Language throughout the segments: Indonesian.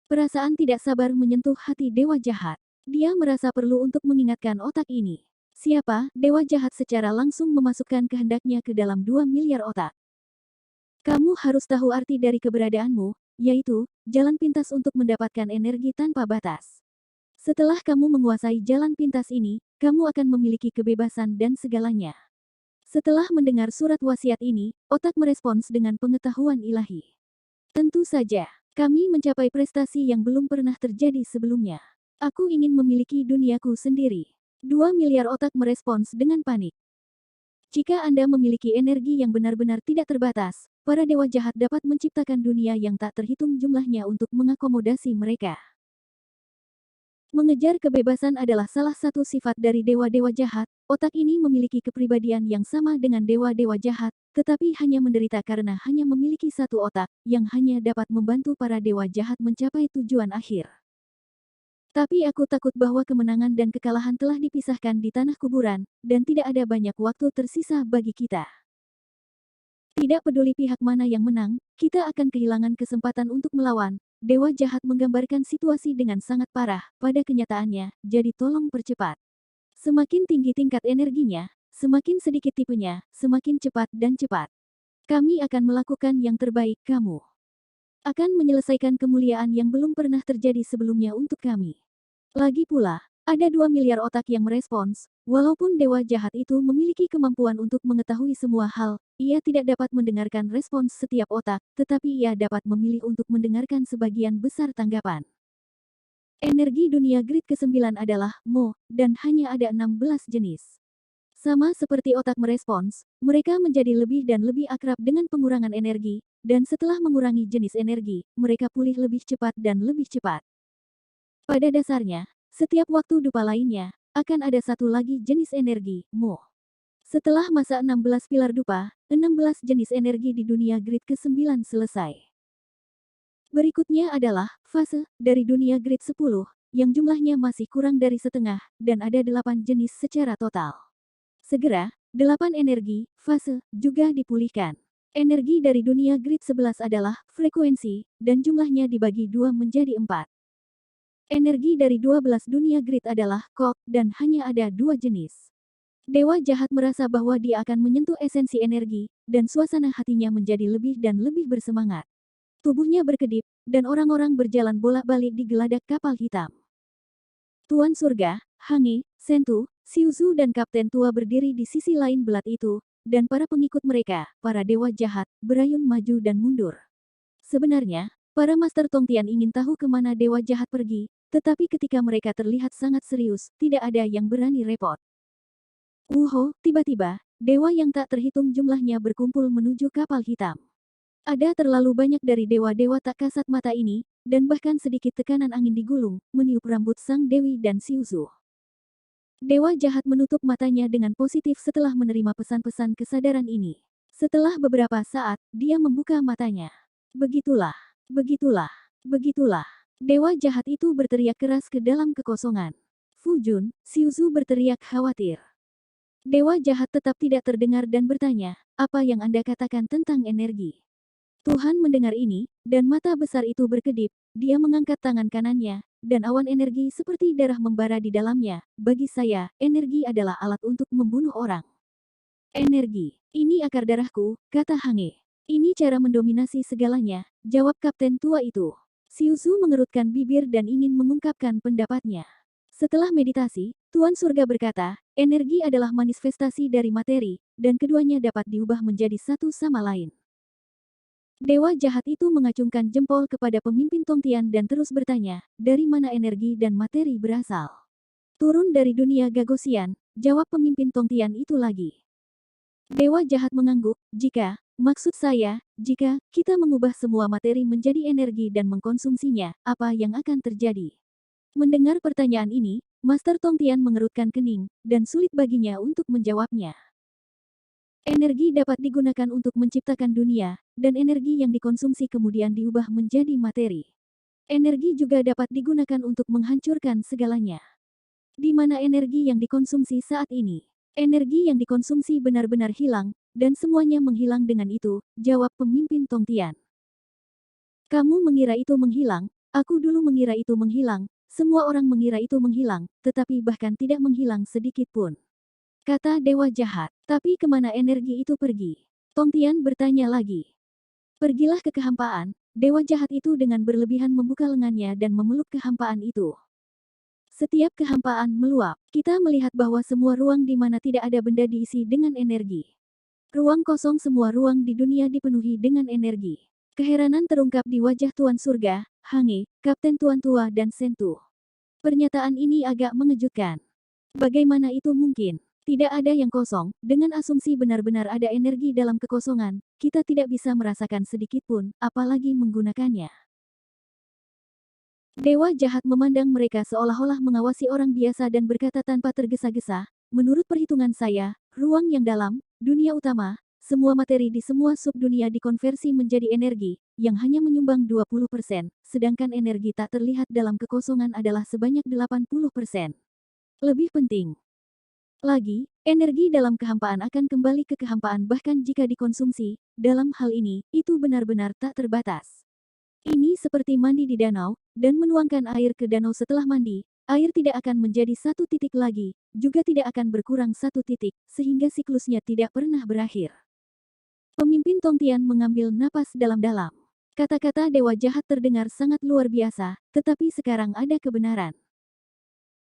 Perasaan tidak sabar menyentuh hati dewa jahat. Dia merasa perlu untuk mengingatkan otak ini. Siapa, dewa jahat secara langsung memasukkan kehendaknya ke dalam 2 miliar otak. Kamu harus tahu arti dari keberadaanmu, yaitu, jalan pintas untuk mendapatkan energi tanpa batas. Setelah kamu menguasai jalan pintas ini, kamu akan memiliki kebebasan dan segalanya. Setelah mendengar surat wasiat ini, otak merespons dengan pengetahuan ilahi. Tentu saja, kami mencapai prestasi yang belum pernah terjadi sebelumnya. Aku ingin memiliki duniaku sendiri. 2 miliar otak merespons dengan panik. Jika Anda memiliki energi yang benar-benar tidak terbatas, para dewa jahat dapat menciptakan dunia yang tak terhitung jumlahnya untuk mengakomodasi mereka. Mengejar kebebasan adalah salah satu sifat dari dewa-dewa jahat. Otak ini memiliki kepribadian yang sama dengan dewa-dewa jahat, tetapi hanya menderita karena hanya memiliki satu otak, yang hanya dapat membantu para dewa jahat mencapai tujuan akhir. Tapi aku takut bahwa kemenangan dan kekalahan telah dipisahkan di tanah kuburan, dan tidak ada banyak waktu tersisa bagi kita. Tidak peduli pihak mana yang menang, kita akan kehilangan kesempatan untuk melawan. Dewa jahat menggambarkan situasi dengan sangat parah, pada kenyataannya, jadi tolong percepat. Semakin tinggi tingkat energinya, semakin sedikit tipenya, semakin cepat dan cepat. Kami akan melakukan yang terbaik, kamu akan menyelesaikan kemuliaan yang belum pernah terjadi sebelumnya untuk kami. Lagi pula, ada 2 miliar otak yang merespons, walaupun dewa jahat itu memiliki kemampuan untuk mengetahui semua hal, ia tidak dapat mendengarkan respons setiap otak, tetapi ia dapat memilih untuk mendengarkan sebagian besar tanggapan. Energi dunia grid ke-9 adalah Mo, dan hanya ada 16 jenis. Sama seperti otak merespons, mereka menjadi lebih dan lebih akrab dengan pengurangan energi, dan setelah mengurangi jenis energi, mereka pulih lebih cepat dan lebih cepat. Pada dasarnya, setiap waktu dupa lainnya, akan ada satu lagi jenis energi, Mo. Setelah masa 16 pilar dupa, 16 jenis energi di dunia grid ke-9 selesai. Berikutnya adalah fase dari dunia grid 10, yang jumlahnya masih kurang dari setengah, dan ada 8 jenis secara total. Segera, 8 energi, fase, juga dipulihkan. Energi dari dunia grid 11 adalah frekuensi, dan jumlahnya dibagi 2 menjadi 4. Energi dari 12 dunia grid adalah kok, dan hanya ada 2 jenis. Dewa jahat merasa bahwa dia akan menyentuh esensi energi, dan suasana hatinya menjadi lebih dan lebih bersemangat. Tubuhnya berkedip, dan orang-orang berjalan bolak-balik di geladak kapal hitam. Tuan Surga, Hange, Sentu, Xiuzu dan Kapten Tua berdiri di sisi lain belat itu, dan para pengikut mereka, para dewa jahat, berayun maju dan mundur. Sebenarnya, para Master Tongtian ingin tahu kemana dewa jahat pergi, tetapi ketika mereka terlihat sangat serius, tidak ada yang berani repot. Tiba-tiba, dewa yang tak terhitung jumlahnya berkumpul menuju kapal hitam. Ada terlalu banyak dari dewa-dewa tak kasat mata ini, dan bahkan sedikit tekanan angin digulung, meniup rambut sang dewi dan Xiuzu. Dewa jahat menutup matanya dengan positif setelah menerima pesan-pesan kesadaran ini. Setelah beberapa saat, dia membuka matanya. Begitulah, begitulah, begitulah. Dewa jahat itu berteriak keras ke dalam kekosongan. Fujun, Xiuzu berteriak khawatir. Dewa jahat tetap tidak terdengar dan bertanya, apa yang Anda katakan tentang energi? Tuhan mendengar ini, dan mata besar itu berkedip, dia mengangkat tangan kanannya, dan awan energi seperti darah membara di dalamnya. Bagi saya, energi adalah alat untuk membunuh orang. Energi, ini akar darahku, kata Hange. Ini cara mendominasi segalanya, jawab Kapten Tua itu. Xiuzu mengerutkan bibir dan ingin mengungkapkan pendapatnya. Setelah meditasi, Tuan Surga berkata, energi adalah manifestasi dari materi, dan keduanya dapat diubah menjadi satu sama lain. Dewa jahat itu mengacungkan jempol kepada pemimpin Tongtian dan terus bertanya, dari mana energi dan materi berasal? Turun dari dunia Gagosian, jawab pemimpin Tongtian itu lagi. Dewa jahat mengangguk, maksud saya, jika kita mengubah semua materi menjadi energi dan mengkonsumsinya, apa yang akan terjadi? Mendengar pertanyaan ini, Master Tongtian mengerutkan kening, dan sulit baginya untuk menjawabnya. Energi dapat digunakan untuk menciptakan dunia, dan energi yang dikonsumsi kemudian diubah menjadi materi. Energi juga dapat digunakan untuk menghancurkan segalanya. Di mana energi yang dikonsumsi saat ini? Energi yang dikonsumsi benar-benar hilang, dan semuanya menghilang dengan itu, jawab pemimpin Tongtian. Kamu mengira itu menghilang? Aku dulu mengira itu menghilang, semua orang mengira itu menghilang, tetapi bahkan tidak menghilang sedikit pun. Kata Dewa Jahat. Tapi kemana energi itu pergi? Tongtian bertanya lagi. Pergilah ke kehampaan. Dewa Jahat itu dengan berlebihan membuka lengannya dan memeluk kehampaan itu. Setiap kehampaan meluap. Kita melihat bahwa semua ruang di mana tidak ada benda diisi dengan energi. Ruang kosong, semua ruang di dunia dipenuhi dengan energi. Keheranan terungkap di wajah Tuan Surga, Hange, Kapten Tuan Tua dan Sentu. Pernyataan ini agak mengejutkan. Bagaimana itu mungkin? Tidak ada yang kosong, dengan asumsi benar-benar ada energi dalam kekosongan, kita tidak bisa merasakan sedikit pun, apalagi menggunakannya. Dewa Jahat memandang mereka seolah-olah mengawasi orang biasa dan berkata tanpa tergesa-gesa, menurut perhitungan saya, ruang yang dalam, dunia utama, semua materi di semua subdunia dikonversi menjadi energi, yang hanya menyumbang 20%, sedangkan energi tak terlihat dalam kekosongan adalah sebanyak 80%. Lebih penting lagi, energi dalam kehampaan akan kembali ke kehampaan bahkan jika dikonsumsi, dalam hal ini, itu benar-benar tak terbatas. Ini seperti mandi di danau, dan menuangkan air ke danau setelah mandi, air tidak akan menjadi satu titik lagi, juga tidak akan berkurang satu titik, sehingga siklusnya tidak pernah berakhir. Pemimpin Tongtian mengambil napas dalam-dalam. Kata-kata Dewa Jahat terdengar sangat luar biasa, tetapi sekarang ada kebenaran.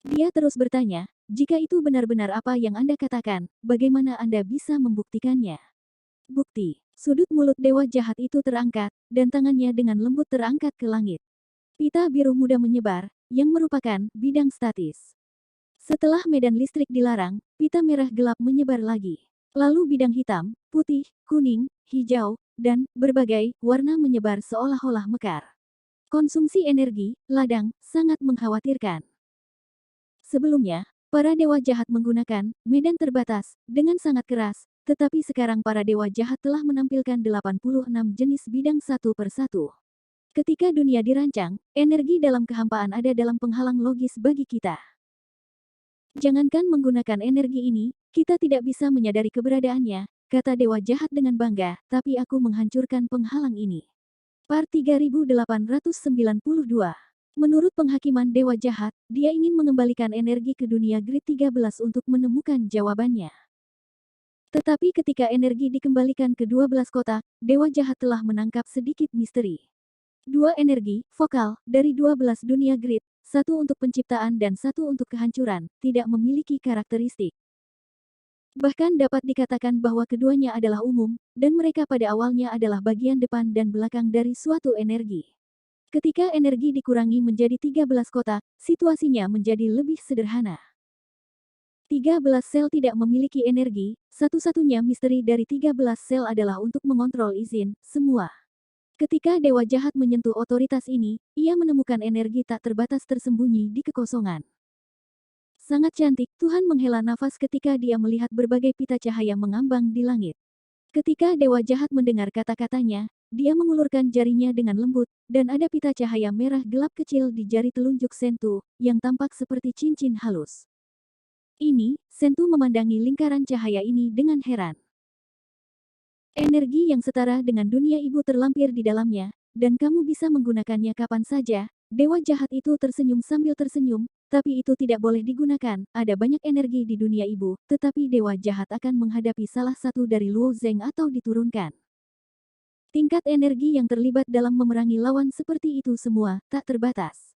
Dia terus bertanya, jika itu benar-benar apa yang Anda katakan, bagaimana Anda bisa membuktikannya? Bukti. Sudut mulut Dewa Jahat itu terangkat, dan tangannya dengan lembut terangkat ke langit. Pita biru muda menyebar, yang merupakan bidang statis. Setelah medan listrik dilarang, pita merah gelap menyebar lagi. Lalu bidang hitam, putih, kuning, hijau, dan berbagai warna menyebar seolah-olah mekar. Konsumsi energi, ladang, sangat mengkhawatirkan. Sebelumnya, para dewa jahat menggunakan medan terbatas dengan sangat keras, tetapi sekarang para dewa jahat telah menampilkan 86 jenis bidang satu per satu. Ketika dunia dirancang, energi dalam kehampaan ada dalam penghalang logis bagi kita. Jangankan menggunakan energi ini, kita tidak bisa menyadari keberadaannya, kata dewa jahat dengan bangga, tapi aku menghancurkan penghalang ini. Part 3892. Menurut penghakiman Dewa Jahat, dia ingin mengembalikan energi ke dunia grid 13 untuk menemukan jawabannya. Tetapi ketika energi dikembalikan ke 12 kotak, Dewa Jahat telah menangkap sedikit misteri. Dua energi, vokal, dari 12 dunia grid, satu untuk penciptaan dan satu untuk kehancuran, tidak memiliki karakteristik. Bahkan dapat dikatakan bahwa keduanya adalah umum, dan mereka pada awalnya adalah bagian depan dan belakang dari suatu energi. Ketika energi dikurangi menjadi 13 kotak, situasinya menjadi lebih sederhana. 13 sel tidak memiliki energi, satu-satunya misteri dari 13 sel adalah untuk mengontrol izin, semua. Ketika Dewa Jahat menyentuh otoritas ini, ia menemukan energi tak terbatas tersembunyi di kekosongan. Sangat cantik, Tuhan menghela nafas ketika dia melihat berbagai pita cahaya mengambang di langit. Ketika Dewa Jahat mendengar kata-katanya, dia mengulurkan jarinya dengan lembut, dan ada pita cahaya merah gelap kecil di jari telunjuk Sentu, yang tampak seperti cincin halus. Ini, Sentu memandangi lingkaran cahaya ini dengan heran. Energi yang setara dengan dunia ibu terlampir di dalamnya, dan kamu bisa menggunakannya kapan saja. Dewa Jahat itu tersenyum sambil tersenyum, tapi itu tidak boleh digunakan, ada banyak energi di dunia ibu, tetapi Dewa Jahat akan menghadapi salah satu dari Luo Zeng atau diturunkan. Tingkat energi yang terlibat dalam memerangi lawan seperti itu semua, tak terbatas.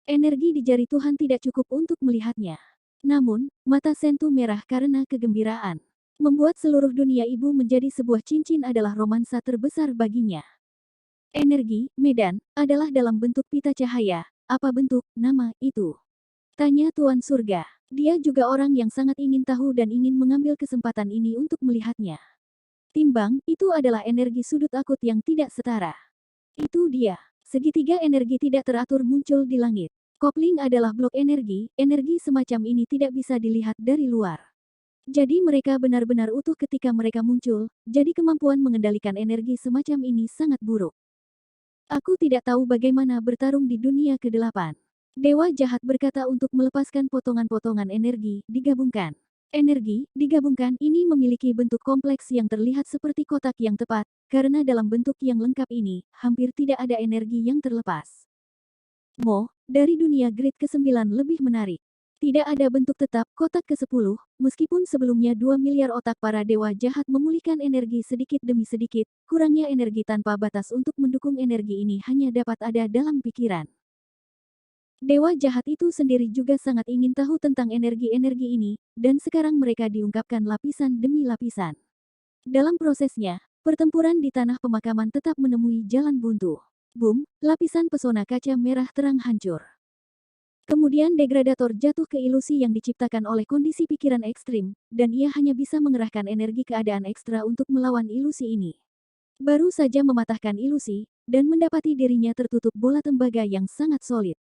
Energi di jari Tuhan tidak cukup untuk melihatnya. Namun, mata Sentu merah karena kegembiraan. Membuat seluruh dunia ibu menjadi sebuah cincin adalah romansa terbesar baginya. Energi, medan, adalah dalam bentuk pita cahaya. Apa bentuk, nama, itu? Tanya Tuan Surga. Dia juga orang yang sangat ingin tahu dan ingin mengambil kesempatan ini untuk melihatnya. Timbang, itu adalah energi sudut akut yang tidak setara. Itu dia. Segitiga energi tidak teratur muncul di langit. Kopling adalah blok energi semacam ini tidak bisa dilihat dari luar. Jadi mereka benar-benar utuh ketika mereka muncul, jadi kemampuan mengendalikan energi semacam ini sangat buruk. Aku tidak tahu bagaimana bertarung di dunia ke-8. Dewa Jahat berkata untuk melepaskan potongan-potongan energi, digabungkan. Energi, digabungkan, ini memiliki bentuk kompleks yang terlihat seperti kotak yang tepat, karena dalam bentuk yang lengkap ini, hampir tidak ada energi yang terlepas. Dari dunia grid ke-9 lebih menarik. Tidak ada bentuk tetap kotak ke-10, meskipun sebelumnya 2 miliar otak para dewa jahat memulihkan energi sedikit demi sedikit, kurangnya energi tanpa batas untuk mendukung energi ini hanya dapat ada dalam pikiran. Dewa jahat itu sendiri juga sangat ingin tahu tentang energi-energi ini, dan sekarang mereka diungkapkan lapisan demi lapisan. Dalam prosesnya, pertempuran di tanah pemakaman tetap menemui jalan buntu. Boom, lapisan pesona kaca merah terang hancur. Kemudian degradator jatuh ke ilusi yang diciptakan oleh kondisi pikiran ekstrim, dan ia hanya bisa mengerahkan energi keadaan ekstra untuk melawan ilusi ini. Baru saja mematahkan ilusi, dan mendapati dirinya tertutup bola tembaga yang sangat solid.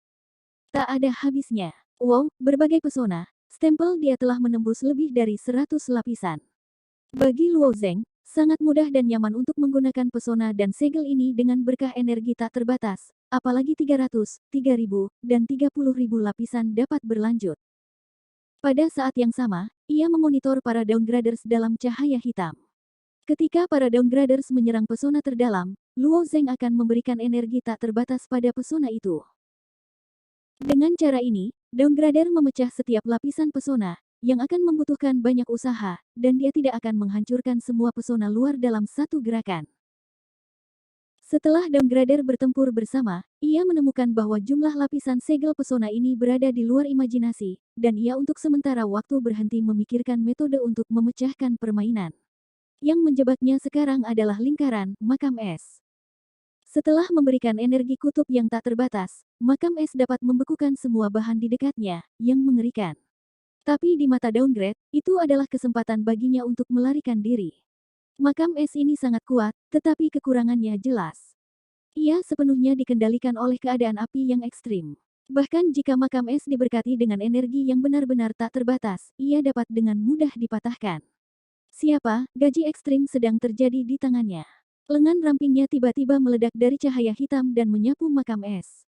Tak ada habisnya. Wow, berbagai pesona, stempel dia telah menembus lebih dari 100 lapisan. Bagi Luo Zeng, sangat mudah dan nyaman untuk menggunakan pesona dan segel ini dengan berkah energi tak terbatas, apalagi 300, 3000, dan 30.000 lapisan dapat berlanjut. Pada saat yang sama, ia memonitor para downgraders dalam cahaya hitam. Ketika para downgraders menyerang pesona terdalam, Luo Zeng akan memberikan energi tak terbatas pada pesona itu. Dengan cara ini, downgrader memecah setiap lapisan pesona, yang akan membutuhkan banyak usaha, dan dia tidak akan menghancurkan semua pesona luar dalam satu gerakan. Setelah downgrader bertempur bersama, ia menemukan bahwa jumlah lapisan segel pesona ini berada di luar imajinasi, dan ia untuk sementara waktu berhenti memikirkan metode untuk memecahkan permainan. Yang menjebaknya sekarang adalah lingkaran makam es. Setelah memberikan energi kutub yang tak terbatas, makam es dapat membekukan semua bahan di dekatnya, yang mengerikan. Tapi di mata downgrade, itu adalah kesempatan baginya untuk melarikan diri. Makam es ini sangat kuat, tetapi kekurangannya jelas. Ia sepenuhnya dikendalikan oleh keadaan api yang ekstrim. Bahkan jika makam es diberkati dengan energi yang benar-benar tak terbatas, ia dapat dengan mudah dipatahkan. Siapa, gaji ekstrim sedang terjadi di tangannya. Lengan rampingnya tiba-tiba meledak dari cahaya hitam dan menyapu makam es.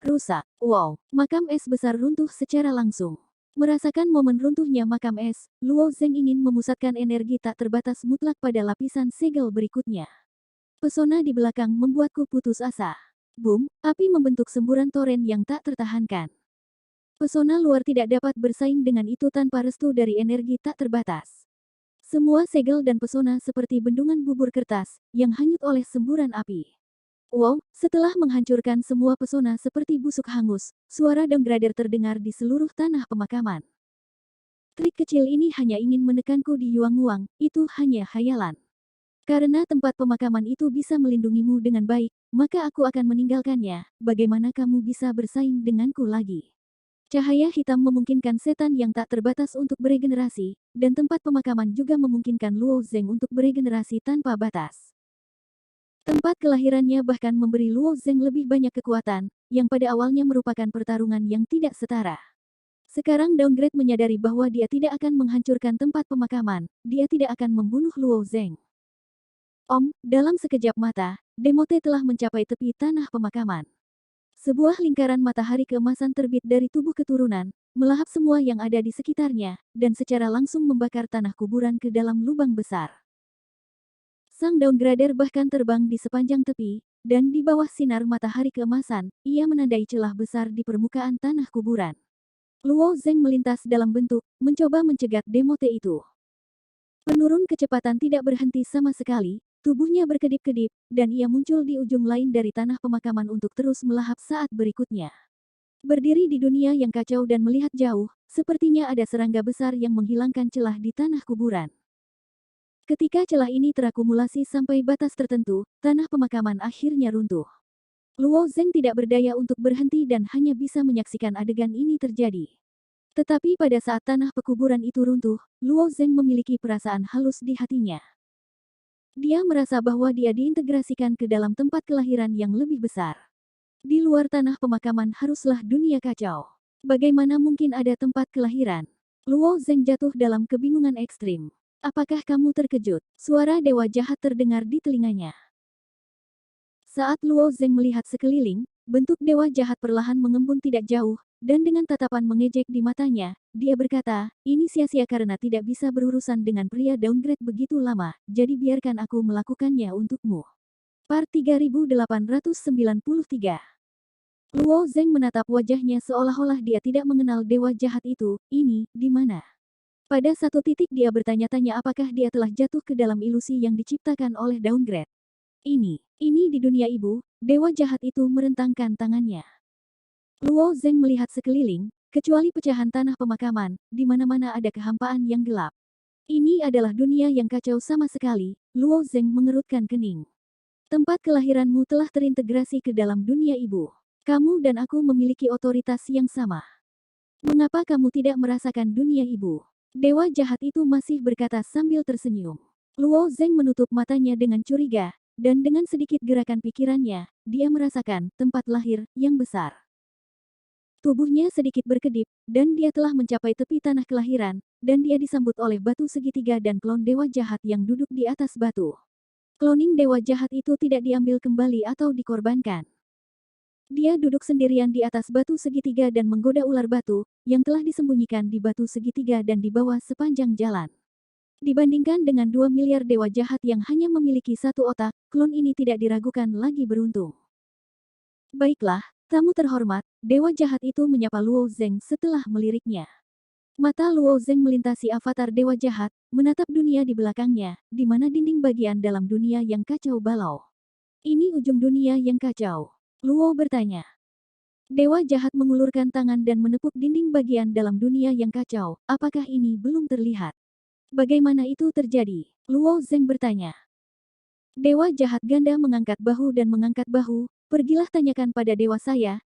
Rusak. Wow, makam es besar runtuh secara langsung. Merasakan momen runtuhnya makam es, Luo Zeng ingin memusatkan energi tak terbatas mutlak pada lapisan segel berikutnya. Pesona di belakang membuatku putus asa. Boom, api membentuk semburan toren yang tak tertahankan. Pesona luar tidak dapat bersaing dengan itu tanpa restu dari energi tak terbatas. Semua segel dan pesona seperti bendungan bubur kertas, yang hanyut oleh semburan api. Wow, setelah menghancurkan semua pesona seperti busuk hangus, suara downgrader terdengar di seluruh tanah pemakaman. Trik kecil ini hanya ingin menekanku di Yuanguang, itu hanya khayalan. Karena tempat pemakaman itu bisa melindungimu dengan baik, maka aku akan meninggalkannya, bagaimana kamu bisa bersaing denganku lagi? Cahaya hitam memungkinkan setan yang tak terbatas untuk beregenerasi, dan tempat pemakaman juga memungkinkan Luo Zeng untuk beregenerasi tanpa batas. Tempat kelahirannya bahkan memberi Luo Zeng lebih banyak kekuatan, yang pada awalnya merupakan pertarungan yang tidak setara. Sekarang downgrade menyadari bahwa dia tidak akan menghancurkan tempat pemakaman, dia tidak akan membunuh Luo Zeng. Dalam sekejap mata, Demote telah mencapai tepi tanah pemakaman. Sebuah lingkaran matahari keemasan terbit dari tubuh keturunan, melahap semua yang ada di sekitarnya, dan secara langsung membakar tanah kuburan ke dalam lubang besar. Sang downgrader bahkan terbang di sepanjang tepi, dan di bawah sinar matahari keemasan, ia menandai celah besar di permukaan tanah kuburan. Luo Zeng melintas dalam bentuk, mencoba mencegat Demote itu. Penurun kecepatan tidak berhenti sama sekali, tubuhnya berkedip-kedip, dan ia muncul di ujung lain dari tanah pemakaman untuk terus melahap saat berikutnya. Berdiri di dunia yang kacau dan melihat jauh, sepertinya ada serangga besar yang menghilangkan celah di tanah kuburan. Ketika celah ini terakumulasi sampai batas tertentu, tanah pemakaman akhirnya runtuh. Luo Zeng tidak berdaya untuk berhenti dan hanya bisa menyaksikan adegan ini terjadi. Tetapi pada saat tanah pekuburan itu runtuh, Luo Zeng memiliki perasaan halus di hatinya. Dia merasa bahwa dia diintegrasikan ke dalam tempat kelahiran yang lebih besar. Di luar tanah pemakaman haruslah dunia kacau. Bagaimana mungkin ada tempat kelahiran? Luo Zeng jatuh dalam kebingungan ekstrim. Apakah kamu terkejut? Suara dewa jahat terdengar di telinganya. Saat Luo Zeng melihat sekeliling, bentuk dewa jahat perlahan mengembun tidak jauh, dan dengan tatapan mengejek di matanya, dia berkata, ini sia-sia karena tidak bisa berurusan dengan pria downgrade begitu lama, jadi biarkan aku melakukannya untukmu. Part 3893 Luo Zeng menatap wajahnya seolah-olah dia tidak mengenal dewa jahat itu. Ini, di mana? Pada satu titik dia bertanya-tanya apakah dia telah jatuh ke dalam ilusi yang diciptakan oleh downgrade. Ini di dunia ibu, dewa jahat itu merentangkan tangannya. Luo Zeng melihat sekeliling, kecuali pecahan tanah pemakaman, di mana-mana ada kehampaan yang gelap. Ini adalah dunia yang kacau sama sekali, Luo Zeng mengerutkan kening. Tempat kelahiranmu telah terintegrasi ke dalam dunia ibu. Kamu dan aku memiliki otoritas yang sama. Mengapa kamu tidak merasakan dunia ibu? Dewa jahat itu masih berkata sambil tersenyum. Luo Zeng menutup matanya dengan curiga, dan dengan sedikit gerakan pikirannya, dia merasakan tempat lahir yang besar. Tubuhnya sedikit berkedip, dan dia telah mencapai tepi tanah kelahiran, dan dia disambut oleh batu segitiga dan klon dewa jahat yang duduk di atas batu. Kloning dewa jahat itu tidak diambil kembali atau dikorbankan. Dia duduk sendirian di atas batu segitiga dan menggoda ular batu, yang telah disembunyikan di batu segitiga dan di bawah sepanjang jalan. Dibandingkan dengan 2 miliar dewa jahat yang hanya memiliki satu otak, klon ini tidak diragukan lagi beruntung. Baiklah, tamu terhormat, dewa jahat itu menyapa Luo Zeng setelah meliriknya. Mata Luo Zeng melintasi avatar dewa jahat, menatap dunia di belakangnya, di mana dinding bagian dalam dunia yang kacau balau. Ini ujung dunia yang kacau. Luo bertanya. Dewa jahat mengulurkan tangan dan menepuk dinding bagian dalam dunia yang kacau. Apakah ini belum terlihat? Bagaimana itu terjadi? Luo Zeng bertanya. Dewa jahat ganda mengangkat bahu dan mengangkat bahu. Pergilah tanyakan pada dewa saya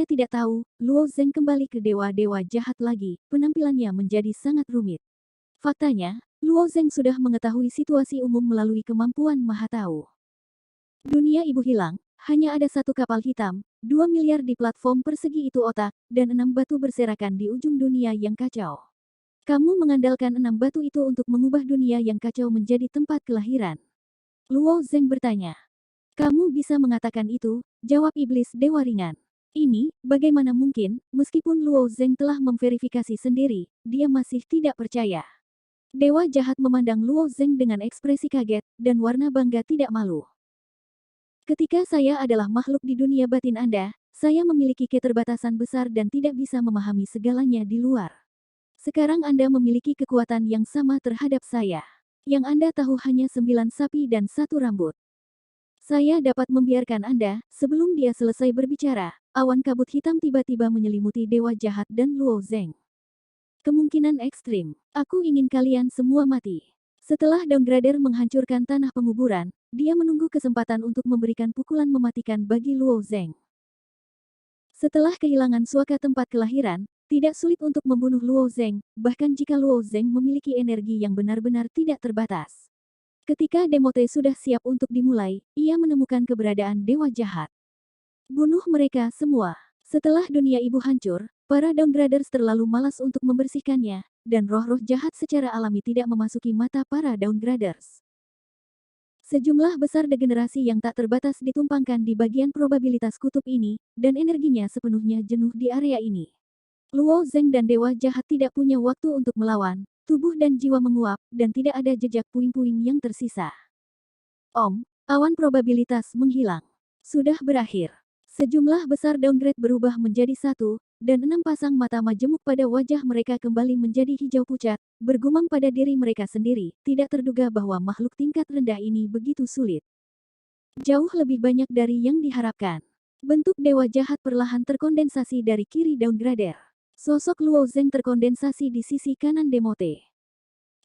tidak tahu. Luo Zeng kembali ke dewa-dewa jahat lagi. Penampilannya menjadi sangat rumit. Faktanya, Luo Zeng sudah mengetahui situasi umum melalui kemampuan Maha Tahu. Dunia ibu hilang. Hanya ada satu kapal hitam, 2 miliar di platform persegi itu otak, dan 6 batu berserakan di ujung dunia yang kacau. Kamu mengandalkan 6 batu itu untuk mengubah dunia yang kacau menjadi tempat kelahiran. Luo Zeng bertanya. Kamu bisa mengatakan itu, jawab iblis dewa ringan. Ini, bagaimana mungkin, meskipun Luo Zeng telah memverifikasi sendiri, dia masih tidak percaya. Dewa jahat memandang Luo Zeng dengan ekspresi kaget, dan warna bangga tidak malu. Ketika saya adalah makhluk di dunia batin Anda, saya memiliki keterbatasan besar dan tidak bisa memahami segalanya di luar. Sekarang Anda memiliki kekuatan yang sama terhadap saya. Yang Anda tahu hanya 9 sapi dan 1 rambut. Saya dapat membiarkan Anda, sebelum dia selesai berbicara, awan kabut hitam tiba-tiba menyelimuti dewa jahat dan Luo Zeng. Kemungkinan ekstrim. Aku ingin kalian semua mati. Setelah downgrader menghancurkan tanah penguburan, dia menunggu kesempatan untuk memberikan pukulan mematikan bagi Luo Zeng. Setelah kehilangan suaka tempat kelahiran, tidak sulit untuk membunuh Luo Zeng, bahkan jika Luo Zeng memiliki energi yang benar-benar tidak terbatas. Ketika Demote sudah siap untuk dimulai, ia menemukan keberadaan dewa jahat. Bunuh mereka semua. Setelah dunia ibu hancur, para downgraders terlalu malas untuk membersihkannya, dan roh-roh jahat secara alami tidak memasuki mata para downgraders. Sejumlah besar degenerasi yang tak terbatas ditumpangkan di bagian probabilitas kutub ini, dan energinya sepenuhnya jenuh di area ini. Luo Zeng dan dewa jahat tidak punya waktu untuk melawan, tubuh dan jiwa menguap, dan tidak ada jejak puing-puing yang tersisa. Awan probabilitas menghilang. Sudah berakhir. Sejumlah besar downgrade berubah menjadi satu, dan 6 pasang mata majemuk pada wajah mereka kembali menjadi hijau pucat, bergumam pada diri mereka sendiri, tidak terduga bahwa makhluk tingkat rendah ini begitu sulit. Jauh lebih banyak dari yang diharapkan. Bentuk dewa jahat perlahan terkondensasi dari kiri downgrader. Sosok Luo Zeng terkondensasi di sisi kanan Demote.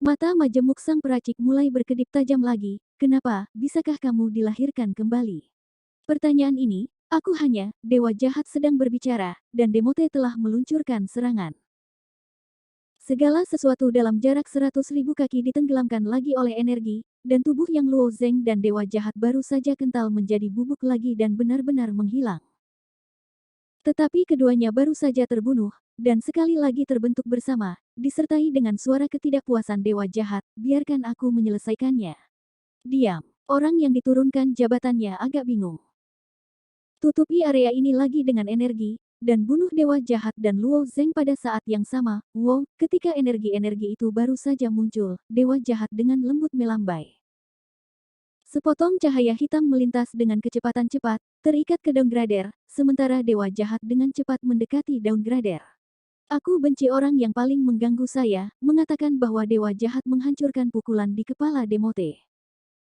Mata majemuk sang peracik mulai berkedip tajam lagi. Kenapa, bisakah kamu dilahirkan kembali? Pertanyaan ini, aku hanya, dewa jahat sedang berbicara, dan Demote telah meluncurkan serangan. Segala sesuatu dalam jarak 100.000 kaki ditenggelamkan lagi oleh energi, dan tubuh yang Luo Zeng dan dewa jahat baru saja kental menjadi bubuk lagi dan benar-benar menghilang. Tetapi keduanya baru saja terbunuh, dan sekali lagi terbentuk bersama, disertai dengan suara ketidakpuasan dewa jahat, biarkan aku menyelesaikannya. Diam. Orang yang diturunkan jabatannya agak bingung. Tutupi area ini lagi dengan energi, dan bunuh dewa jahat dan Luo Zeng pada saat yang sama. Wow, ketika energi-energi itu baru saja muncul, dewa jahat dengan lembut melambai. Sepotong cahaya hitam melintas dengan kecepatan cepat, terikat ke daun grader, sementara dewa jahat dengan cepat mendekati daun grader. Aku benci orang yang paling mengganggu saya, mengatakan bahwa dewa jahat menghancurkan pukulan di kepala Demote.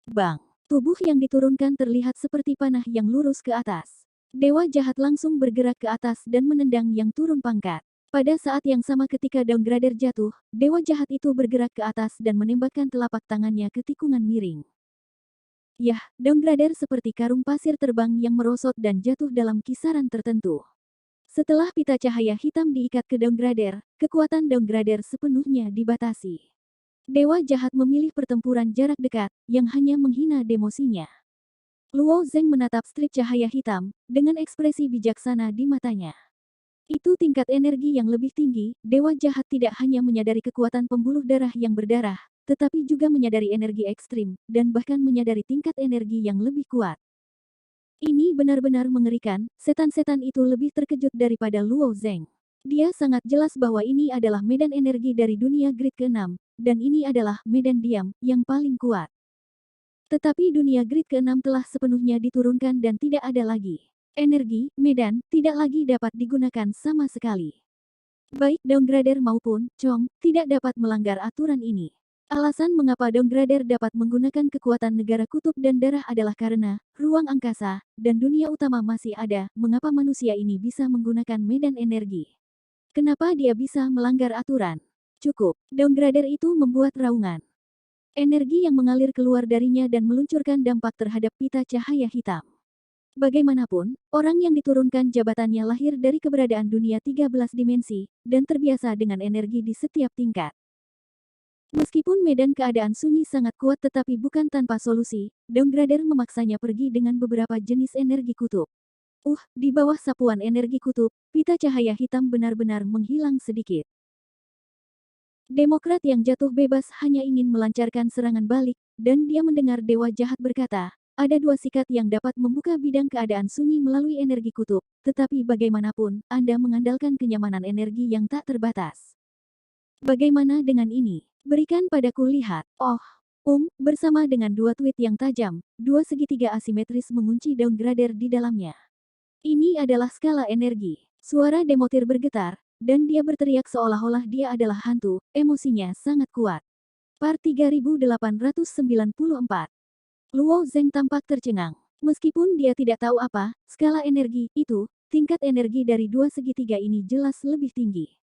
Bang! Tubuh yang diturunkan terlihat seperti panah yang lurus ke atas. Dewa jahat langsung bergerak ke atas dan menendang yang turun pangkat. Pada saat yang sama ketika daun grader jatuh, dewa jahat itu bergerak ke atas dan menembakkan telapak tangannya ke tikungan miring. Yah, daun grader seperti karung pasir terbang yang merosot dan jatuh dalam kisaran tertentu. Setelah pita cahaya hitam diikat ke daun grader, kekuatan daun grader sepenuhnya dibatasi. Dewa jahat memilih pertempuran jarak dekat, yang hanya menghina demosinya. Luo Zeng menatap strip cahaya hitam, dengan ekspresi bijaksana di matanya. Itu tingkat energi yang lebih tinggi, dewa jahat tidak hanya menyadari kekuatan pembuluh darah yang berdarah, tetapi juga menyadari energi ekstrim, dan bahkan menyadari tingkat energi yang lebih kuat. Ini benar-benar mengerikan, setan-setan itu lebih terkejut daripada Luo Zeng. Dia sangat jelas bahwa ini adalah medan energi dari dunia grid ke-6, dan ini adalah medan diam, yang paling kuat. Tetapi dunia grid ke-6 telah sepenuhnya diturunkan dan tidak ada lagi. Energi, medan, tidak lagi dapat digunakan sama sekali. Baik downgrader maupun Chong, tidak dapat melanggar aturan ini. Alasan mengapa downgrader dapat menggunakan kekuatan negara kutub dan darah adalah karena ruang angkasa dan dunia utama masih ada. Mengapa manusia ini bisa menggunakan medan energi? Kenapa dia bisa melanggar aturan? Cukup, downgrader itu membuat raungan. Energi yang mengalir keluar darinya dan meluncurkan dampak terhadap pita cahaya hitam. Bagaimanapun, orang yang diturunkan jabatannya lahir dari keberadaan dunia 13 dimensi, dan terbiasa dengan energi di setiap tingkat. Meskipun medan keadaan sunyi sangat kuat tetapi bukan tanpa solusi, downgrader memaksanya pergi dengan beberapa jenis energi kutub. Di bawah sapuan energi kutub, pita cahaya hitam benar-benar menghilang sedikit. Demokrat yang jatuh bebas hanya ingin melancarkan serangan balik, dan dia mendengar dewa jahat berkata, ada dua sikat yang dapat membuka bidang keadaan sunyi melalui energi kutub, tetapi bagaimanapun, Anda mengandalkan kenyamanan energi yang tak terbatas. Bagaimana dengan ini? Berikan padaku lihat. Bersama dengan dua tweet yang tajam, dua segitiga asimetris mengunci daun grader di dalamnya. Ini adalah skala energi. Suara Demotir bergetar, dan dia berteriak seolah-olah dia adalah hantu, emosinya sangat kuat. Part 3894. Luo Zeng tampak tercengang. Meskipun dia tidak tahu apa, skala energi itu, tingkat energi dari dua segitiga ini jelas lebih tinggi.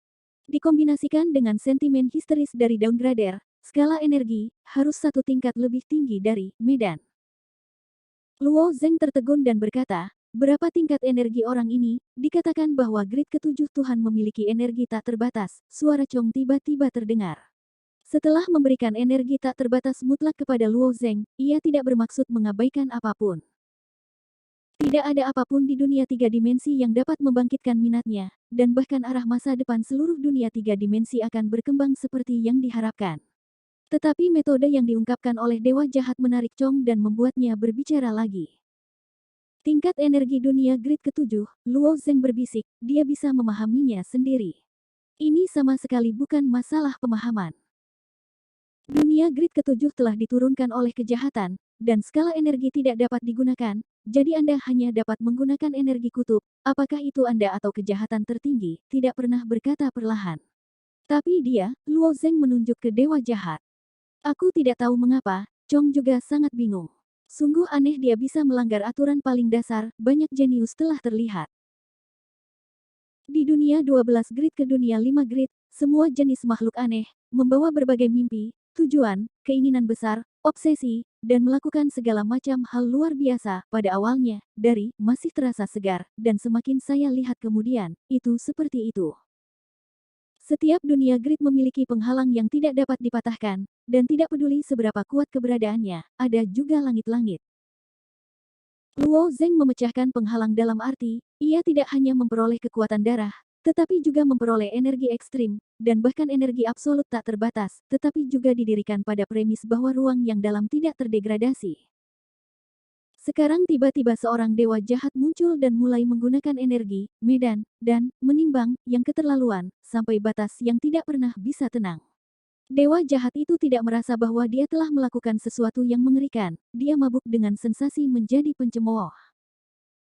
Dikombinasikan dengan sentimen histeris dari downgrader, skala energi harus satu tingkat lebih tinggi dari medan. Luo Zeng tertegun dan berkata, berapa tingkat energi orang ini? Dikatakan bahwa grid ketujuh Tuhan memiliki energi tak terbatas. Suara Chong tiba-tiba terdengar. Setelah memberikan energi tak terbatas mutlak kepada Luo Zeng, ia tidak bermaksud mengabaikan apapun. Tidak ada apapun di dunia tiga dimensi yang dapat membangkitkan minatnya, dan bahkan arah masa depan seluruh dunia tiga dimensi akan berkembang seperti yang diharapkan. Tetapi metode yang diungkapkan oleh dewa jahat menarik Chong dan membuatnya berbicara lagi. Tingkat energi dunia grid ketujuh, Luo Zeng berbisik, dia bisa memahaminya sendiri. Ini sama sekali bukan masalah pemahaman. Dunia grid ketujuh telah diturunkan oleh kejahatan, dan skala energi tidak dapat digunakan, jadi Anda hanya dapat menggunakan energi kutub. Apakah itu Anda atau kejahatan tertinggi, tidak pernah berkata perlahan. Tapi dia, Luo Zeng menunjuk ke dewa jahat. Aku tidak tahu mengapa, Chong juga sangat bingung. Sungguh aneh dia bisa melanggar aturan paling dasar, banyak jenius telah terlihat. Di dunia 12 grid ke dunia 5 grid, semua jenis makhluk aneh, membawa berbagai mimpi, tujuan, keinginan besar, obsesi, dan melakukan segala macam hal luar biasa. Pada awalnya, dari masih terasa segar, dan semakin saya lihat kemudian, itu seperti itu. Setiap dunia grid memiliki penghalang yang tidak dapat dipatahkan, dan tidak peduli seberapa kuat keberadaannya, ada juga langit-langit. Luo Zeng memecahkan penghalang dalam arti, ia tidak hanya memperoleh kekuatan darah, tetapi juga memperoleh energi ekstrim, dan bahkan energi absolut tak terbatas, tetapi juga didirikan pada premis bahwa ruang yang dalam tidak terdegradasi. Sekarang tiba-tiba seorang dewa jahat muncul dan mulai menggunakan energi, medan, dan menimbang yang keterlaluan, sampai batas yang tidak pernah bisa tenang. Dewa jahat itu tidak merasa bahwa dia telah melakukan sesuatu yang mengerikan. Dia mabuk dengan sensasi menjadi pencemooh.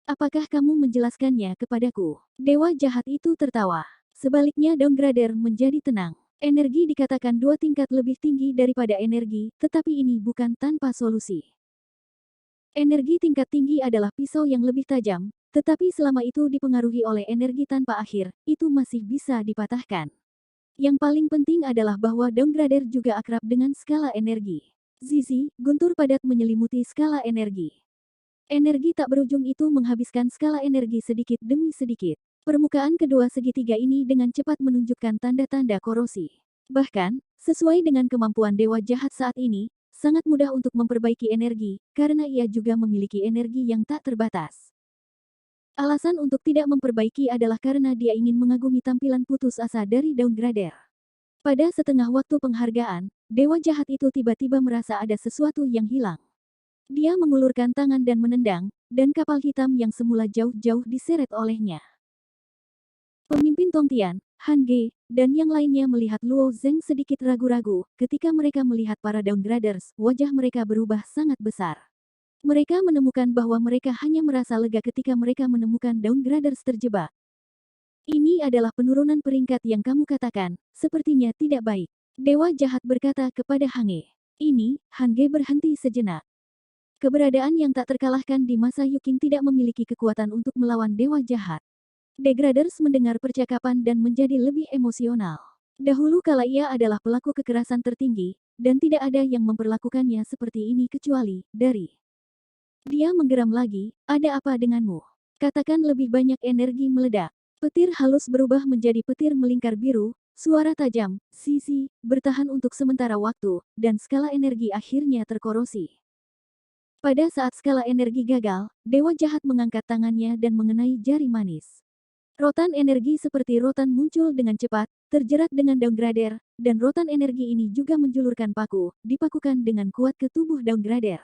Apakah kamu menjelaskannya kepadaku? Dewa jahat itu tertawa. Sebaliknya Downgrader menjadi tenang. Energi dikatakan 2 tingkat lebih tinggi daripada energi, tetapi ini bukan tanpa solusi. Energi tingkat tinggi adalah pisau yang lebih tajam, tetapi selama itu dipengaruhi oleh energi tanpa akhir, itu masih bisa dipatahkan. Yang paling penting adalah bahwa Downgrader juga akrab dengan skala energi. Zizi, guntur padat menyelimuti skala energi. Energi tak berujung itu menghabiskan skala energi sedikit demi sedikit. Permukaan kedua segitiga ini dengan cepat menunjukkan tanda-tanda korosi. Bahkan, sesuai dengan kemampuan dewa jahat saat ini, sangat mudah untuk memperbaiki energi, karena ia juga memiliki energi yang tak terbatas. Alasan untuk tidak memperbaiki adalah karena dia ingin mengagumi tampilan putus asa dari Downgrader. Pada setengah waktu penghargaan, dewa jahat itu tiba-tiba merasa ada sesuatu yang hilang. Dia mengulurkan tangan dan menendang, dan kapal hitam yang semula jauh-jauh diseret olehnya. Pemimpin Tongtian, Han Ge, dan yang lainnya melihat Luo Zeng sedikit ragu-ragu. Ketika mereka melihat para Downgraders, wajah mereka berubah sangat besar. Mereka menemukan bahwa mereka hanya merasa lega ketika mereka menemukan Downgraders terjebak. Ini adalah penurunan peringkat yang kamu katakan, sepertinya tidak baik. Dewa jahat berkata kepada Hange. Ini, Hange berhenti sejenak. Keberadaan yang tak terkalahkan di masa Yuking tidak memiliki kekuatan untuk melawan dewa jahat. Degraders mendengar percakapan dan menjadi lebih emosional. Dahulu kala ia adalah pelaku kekerasan tertinggi, dan tidak ada yang memperlakukannya seperti ini kecuali dari. Dia menggeram lagi, ada apa denganmu? Katakan lebih banyak energi meledak. Petir halus berubah menjadi petir melingkar biru, suara tajam, sisi, bertahan untuk sementara waktu, dan skala energi akhirnya terkorosi. Pada saat skala energi gagal, dewa jahat mengangkat tangannya dan mengenai jari manis. Rotan energi seperti rotan muncul dengan cepat, terjerat dengan Downgrader, dan rotan energi ini juga menjulurkan paku, dipakukan dengan kuat ke tubuh Downgrader.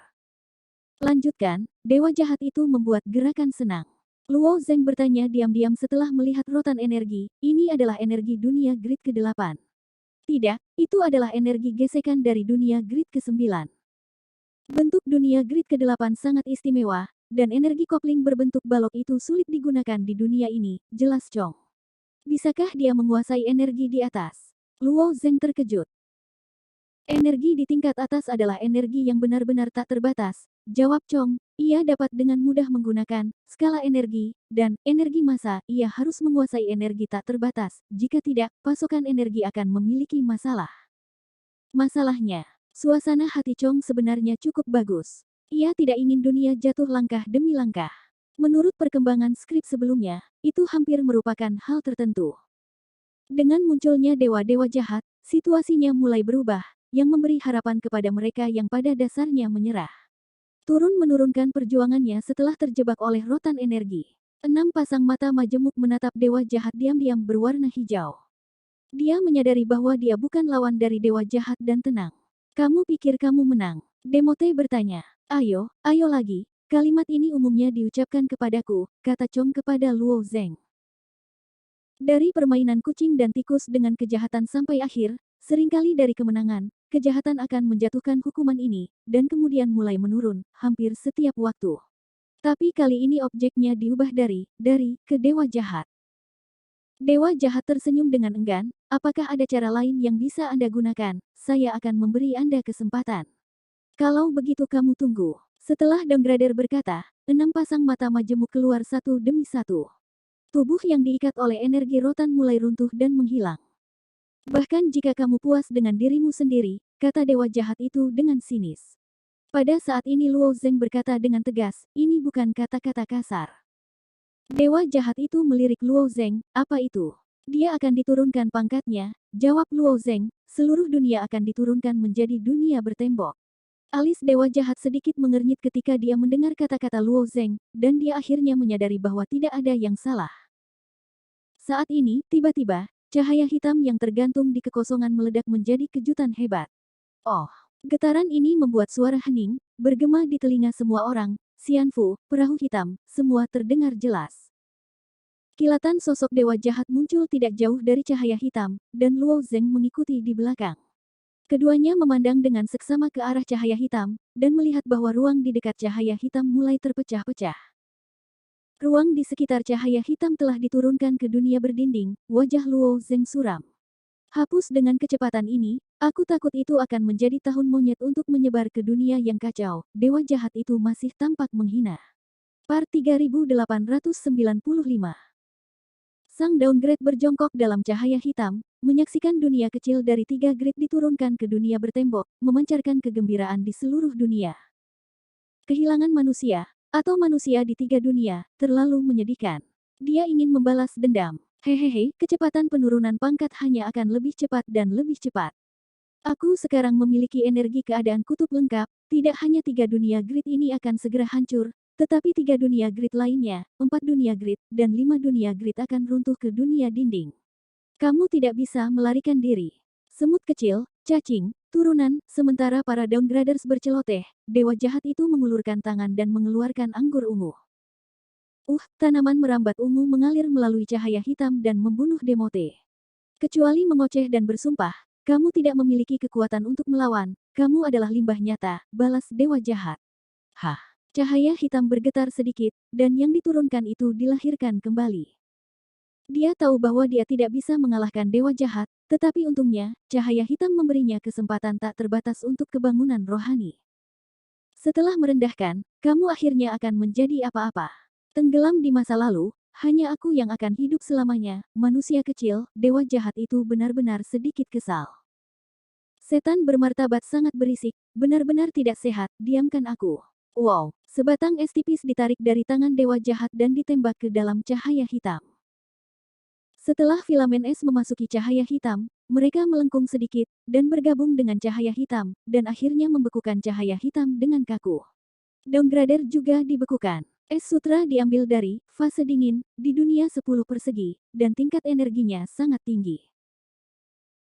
Lanjutkan, dewa jahat itu membuat gerakan senang. Luo Zeng bertanya diam-diam setelah melihat rotan energi, ini adalah energi dunia grid ke-8. Tidak, itu adalah energi gesekan dari dunia grid ke-9. Bentuk dunia grid ke-8 sangat istimewa, dan energi kopling berbentuk balok itu sulit digunakan di dunia ini, jelas Chong. Bisakah dia menguasai energi di atas? Luo Zeng terkejut. Energi di tingkat atas adalah energi yang benar-benar tak terbatas, jawab Chong. Ia dapat dengan mudah menggunakan skala energi, dan energi massa. Ia harus menguasai energi tak terbatas, jika tidak, pasokan energi akan memiliki masalah. Masalahnya, suasana hati Chong sebenarnya cukup bagus. Ia tidak ingin dunia jatuh langkah demi langkah. Menurut perkembangan skrip sebelumnya, itu hampir merupakan hal tertentu. Dengan munculnya dewa-dewa jahat, situasinya mulai berubah, yang memberi harapan kepada mereka yang pada dasarnya menyerah. Turun menurunkan perjuangannya setelah terjebak oleh rotan energi. 6 pasang mata majemuk menatap dewa jahat diam-diam berwarna hijau. Dia menyadari bahwa dia bukan lawan dari dewa jahat dan tenang. Kamu pikir kamu menang? Demote bertanya. Ayo, ayo lagi. Kalimat ini umumnya diucapkan kepadaku, kata Chong kepada Luo Zeng. Dari permainan kucing dan tikus dengan kejahatan sampai akhir, seringkali dari kemenangan, kejahatan akan menjatuhkan hukuman ini, dan kemudian mulai menurun, hampir setiap waktu. Tapi kali ini objeknya diubah dari, ke dewa jahat. Dewa jahat tersenyum dengan enggan, apakah ada cara lain yang bisa Anda gunakan? Saya akan memberi Anda kesempatan. Kalau begitu kamu tunggu. Setelah Downgrader berkata, 6 pasang mata majemuk keluar satu demi satu. Tubuh yang diikat oleh energi rotan mulai runtuh dan menghilang. Bahkan jika kamu puas dengan dirimu sendiri, kata dewa jahat itu dengan sinis. Pada saat ini Luo Zeng berkata dengan tegas, ini bukan kata-kata kasar. Dewa jahat itu melirik Luo Zeng, apa itu? Dia akan diturunkan pangkatnya, jawab Luo Zeng, seluruh dunia akan diturunkan menjadi dunia bertembok. Alis dewa jahat sedikit mengernyit ketika dia mendengar kata-kata Luo Zeng, dan dia akhirnya menyadari bahwa tidak ada yang salah. Saat ini, tiba-tiba, cahaya hitam yang tergantung di kekosongan meledak menjadi kejutan hebat. Oh, getaran ini membuat suara hening, bergema di telinga semua orang. Xianfu, perahu hitam, semua terdengar jelas. Kilatan sosok dewa jahat muncul tidak jauh dari cahaya hitam, dan Luo Zeng mengikuti di belakang. Keduanya memandang dengan seksama ke arah cahaya hitam, dan melihat bahwa ruang di dekat cahaya hitam mulai terpecah-pecah. Ruang di sekitar cahaya hitam telah diturunkan ke dunia berdinding, wajah Luo Zeng suram. Hapus dengan kecepatan ini, aku takut itu akan menjadi tahun monyet untuk menyebar ke dunia yang kacau, dewa jahat itu masih tampak menghina. Part 3895. Sang downgrade berjongkok dalam cahaya hitam, menyaksikan dunia kecil dari 3 grid diturunkan ke dunia bertembok, memancarkan kegembiraan di seluruh dunia. Kehilangan manusia, atau manusia di 3 dunia, terlalu menyedihkan. Dia ingin membalas dendam. Hehehe, kecepatan penurunan pangkat hanya akan lebih cepat dan lebih cepat. Aku sekarang memiliki energi keadaan kutub lengkap, tidak hanya 3 dunia grid ini akan segera hancur, tetapi 3 dunia grid lainnya, 4 dunia grid, dan 5 dunia grid akan runtuh ke dunia dinding. Kamu tidak bisa melarikan diri. Semut kecil, cacing, turunan, sementara para downgraders berceloteh, dewa jahat itu mengulurkan tangan dan mengeluarkan anggur ungu. Tanaman merambat ungu mengalir melalui cahaya hitam dan membunuh Demote. Kecuali mengoceh dan bersumpah, kamu tidak memiliki kekuatan untuk melawan, kamu adalah limbah nyata, balas dewa jahat. Hah. Cahaya hitam bergetar sedikit, dan yang diturunkan itu dilahirkan kembali. Dia tahu bahwa dia tidak bisa mengalahkan dewa jahat, tetapi untungnya, cahaya hitam memberinya kesempatan tak terbatas untuk kebangunan rohani. Setelah merendahkan, kamu akhirnya akan menjadi apa-apa. Tenggelam di masa lalu, hanya aku yang akan hidup selamanya, manusia kecil, dewa jahat itu benar-benar sedikit kesal. Setan bermartabat sangat berisik, benar-benar tidak sehat, diamkan aku. Wow, sebatang es tipis ditarik dari tangan dewa jahat dan ditembak ke dalam cahaya hitam. Setelah filamen es memasuki cahaya hitam, mereka melengkung sedikit, dan bergabung dengan cahaya hitam, dan akhirnya membekukan cahaya hitam dengan kaku. Downgrader juga dibekukan. Es sutra diambil dari fase dingin di dunia 10 persegi, dan tingkat energinya sangat tinggi.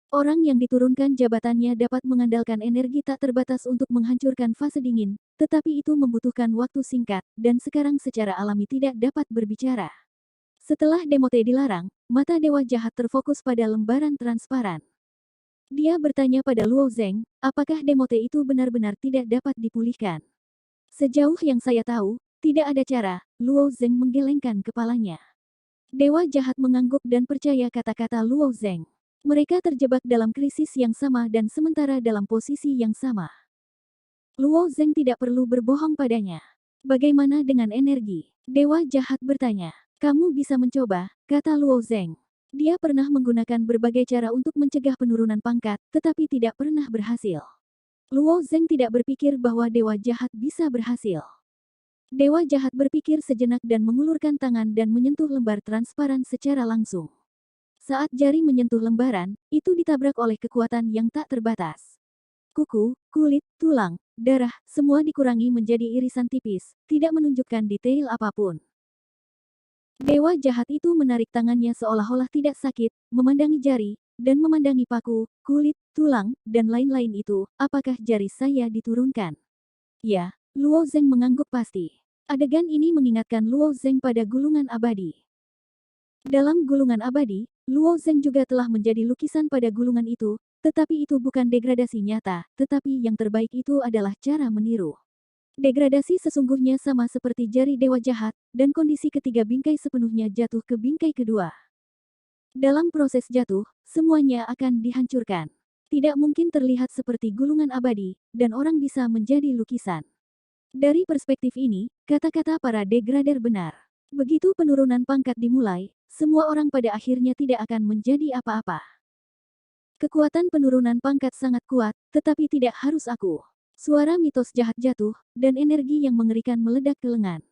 Orang yang diturunkan jabatannya dapat mengandalkan energi tak terbatas untuk menghancurkan fase dingin, tetapi itu membutuhkan waktu singkat, dan sekarang secara alami tidak dapat berbicara. Setelah Demote dilarang, mata dewa jahat terfokus pada lembaran transparan. Dia bertanya pada Luo Zeng, apakah Demote itu benar-benar tidak dapat dipulihkan? Sejauh yang saya tahu, tidak ada cara, Luo Zeng menggelengkan kepalanya. Dewa jahat mengangguk dan percaya kata-kata Luo Zeng. Mereka terjebak dalam krisis yang sama dan sementara dalam posisi yang sama. Luo Zeng tidak perlu berbohong padanya. Bagaimana dengan energi? Dewa jahat bertanya. Kamu bisa mencoba, kata Luo Zeng. Dia pernah menggunakan berbagai cara untuk mencegah penurunan pangkat, tetapi tidak pernah berhasil. Luo Zeng tidak berpikir bahwa dewa jahat bisa berhasil. Dewa jahat berpikir sejenak dan mengulurkan tangan dan menyentuh lembar transparan secara langsung. Saat jari menyentuh lembaran, itu ditabrak oleh kekuatan yang tak terbatas. Kuku, kulit, tulang, darah, semua dikurangi menjadi irisan tipis, tidak menunjukkan detail apapun. Dewa jahat itu menarik tangannya seolah-olah tidak sakit, memandangi jari, dan memandangi paku, kulit, tulang, dan lain-lain itu, apakah jari saya diturunkan? Ya, Luo Zeng mengangguk pasti. Adegan ini mengingatkan Luo Zeng pada gulungan abadi. Dalam gulungan abadi, Luo Zeng juga telah menjadi lukisan pada gulungan itu, tetapi itu bukan degradasi nyata, tetapi yang terbaik itu adalah cara meniru. Degradasi sesungguhnya sama seperti jari dewa jahat, dan kondisi ketiga bingkai sepenuhnya jatuh ke bingkai kedua. Dalam proses jatuh, semuanya akan dihancurkan. Tidak mungkin terlihat seperti gulungan abadi, dan orang bisa menjadi lukisan. Dari perspektif ini, kata-kata para degrader benar. Begitu penurunan pangkat dimulai, semua orang pada akhirnya tidak akan menjadi apa-apa. Kekuatan penurunan pangkat sangat kuat, tetapi tidak harus aku. Suara mitos jahat jatuh, dan energi yang mengerikan meledak ke lengan.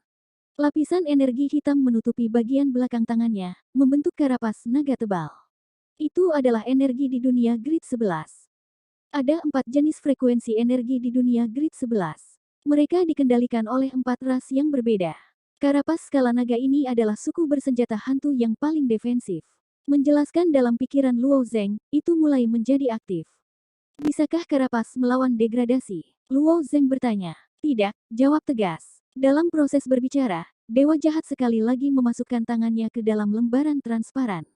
Lapisan energi hitam menutupi bagian belakang tangannya, membentuk karapas naga tebal. Itu adalah energi di dunia grid 11. Ada 4 jenis frekuensi energi di dunia grid 11. Mereka dikendalikan oleh 4 ras yang berbeda. Karapas skala naga ini adalah suku bersenjata hantu yang paling defensif. Menjelaskan dalam pikiran Luo Zeng, itu mulai menjadi aktif. Bisakah Karapas melawan degradasi? Luo Zeng bertanya. Tidak, jawab tegas. Dalam proses berbicara, dewa jahat sekali lagi memasukkan tangannya ke dalam lembaran transparan.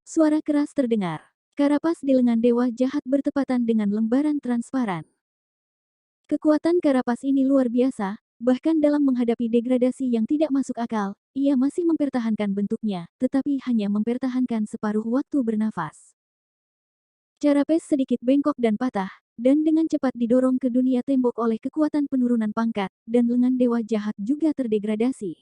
Suara keras terdengar. Karapas di lengan dewa jahat bertepatan dengan lembaran transparan. Kekuatan karapas ini luar biasa, bahkan dalam menghadapi degradasi yang tidak masuk akal, ia masih mempertahankan bentuknya, tetapi hanya mempertahankan separuh waktu bernafas. Carapas sedikit bengkok dan patah, dan dengan cepat didorong ke dunia tembok oleh kekuatan penurunan pangkat, dan lengan dewa jahat juga terdegradasi.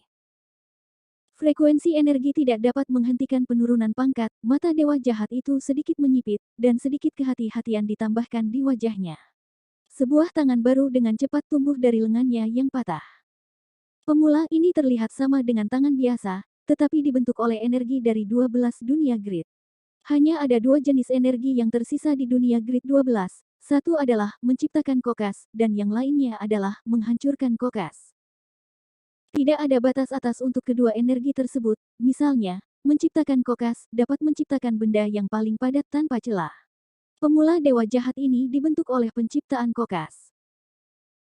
Frekuensi energi tidak dapat menghentikan penurunan pangkat, mata dewa jahat itu sedikit menyipit, dan sedikit kehati-hatian ditambahkan di wajahnya. Sebuah tangan baru dengan cepat tumbuh dari lengannya yang patah. Pemula ini terlihat sama dengan tangan biasa, tetapi dibentuk oleh energi dari 12 dunia grid. Hanya ada dua jenis energi yang tersisa di dunia grid 12, satu adalah menciptakan kokas, dan yang lainnya adalah menghancurkan kokas. Tidak ada batas atas untuk kedua energi tersebut, misalnya, menciptakan kokas dapat menciptakan benda yang paling padat tanpa celah. Pemula dewa jahat ini dibentuk oleh penciptaan kokas.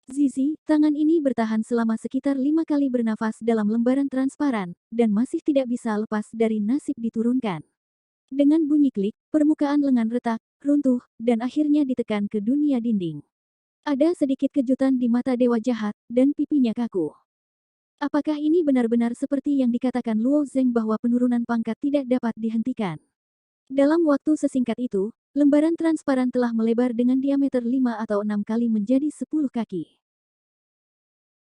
Zizi, tangan ini bertahan selama sekitar 5 kali bernafas dalam lembaran transparan, dan masih tidak bisa lepas dari nasib diturunkan. Dengan bunyi klik, permukaan lengan retak, runtuh, dan akhirnya ditekan ke dunia dinding. Ada sedikit kejutan di mata dewa jahat, dan pipinya kaku. Apakah ini benar-benar seperti yang dikatakan Luo Zeng bahwa penurunan pangkat tidak dapat dihentikan? Dalam waktu sesingkat itu, lembaran transparan telah melebar dengan diameter 5 atau 6 kali menjadi 10 kaki.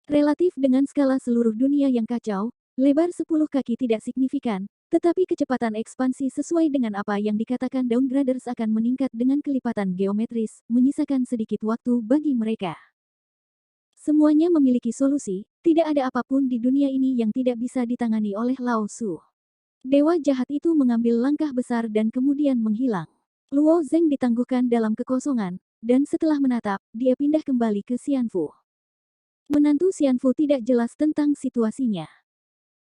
Relatif dengan skala seluruh dunia yang kacau, lebar 10 kaki tidak signifikan, tetapi kecepatan ekspansi sesuai dengan apa yang dikatakan Downgraders akan meningkat dengan kelipatan geometris, menyisakan sedikit waktu bagi mereka. Semuanya memiliki solusi, tidak ada apapun di dunia ini yang tidak bisa ditangani oleh Lao Su. Dewa jahat itu mengambil langkah besar dan kemudian menghilang. Luo Zeng ditangguhkan dalam kekosongan, dan setelah menatap, dia pindah kembali ke Xianfu. Menantu Xianfu tidak jelas tentang situasinya.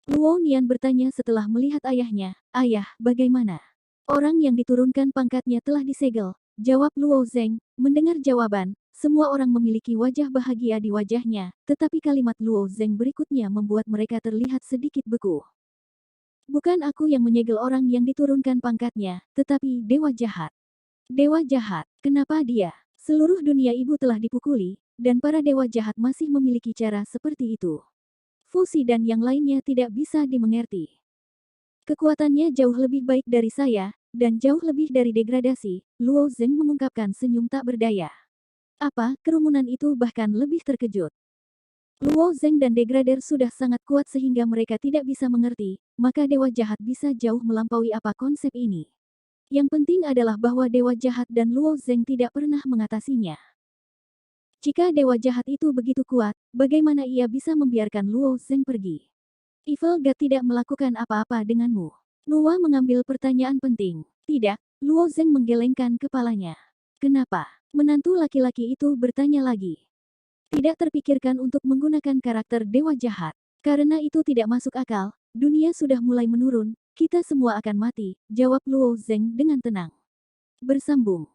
Luo Nian bertanya setelah melihat ayahnya, "Ayah, bagaimana?" "Orang yang diturunkan pangkatnya telah disegel," jawab Luo Zeng. Mendengar jawaban, semua orang memiliki wajah bahagia di wajahnya, tetapi kalimat Luo Zeng berikutnya membuat mereka terlihat sedikit beku. "Bukan aku yang menyegel orang yang diturunkan pangkatnya, tetapi dewa jahat." "Dewa jahat, kenapa dia?" Seluruh dunia ibu telah dipukuli, dan para dewa jahat masih memiliki cara seperti itu. Fusi dan yang lainnya tidak bisa dimengerti. "Kekuatannya jauh lebih baik dari saya, dan jauh lebih dari degradasi," Luo Zeng mengungkapkan senyum tak berdaya. Apa, kerumunan itu bahkan lebih terkejut. Luo Zeng dan degrader sudah sangat kuat sehingga mereka tidak bisa mengerti, maka dewa jahat bisa jauh melampaui apa konsep ini. Yang penting adalah bahwa dewa jahat dan Luo Zeng tidak pernah mengatasinya. Jika dewa jahat itu begitu kuat, bagaimana ia bisa membiarkan Luo Zeng pergi? Evil God tidak melakukan apa-apa denganmu. Nuwa mengambil pertanyaan penting. Tidak, Luo Zeng menggelengkan kepalanya. Kenapa? Menantu laki-laki itu bertanya lagi. Tidak terpikirkan untuk menggunakan karakter dewa jahat. Karena itu tidak masuk akal, dunia sudah mulai menurun, kita semua akan mati, jawab Luo Zeng dengan tenang. Bersambung.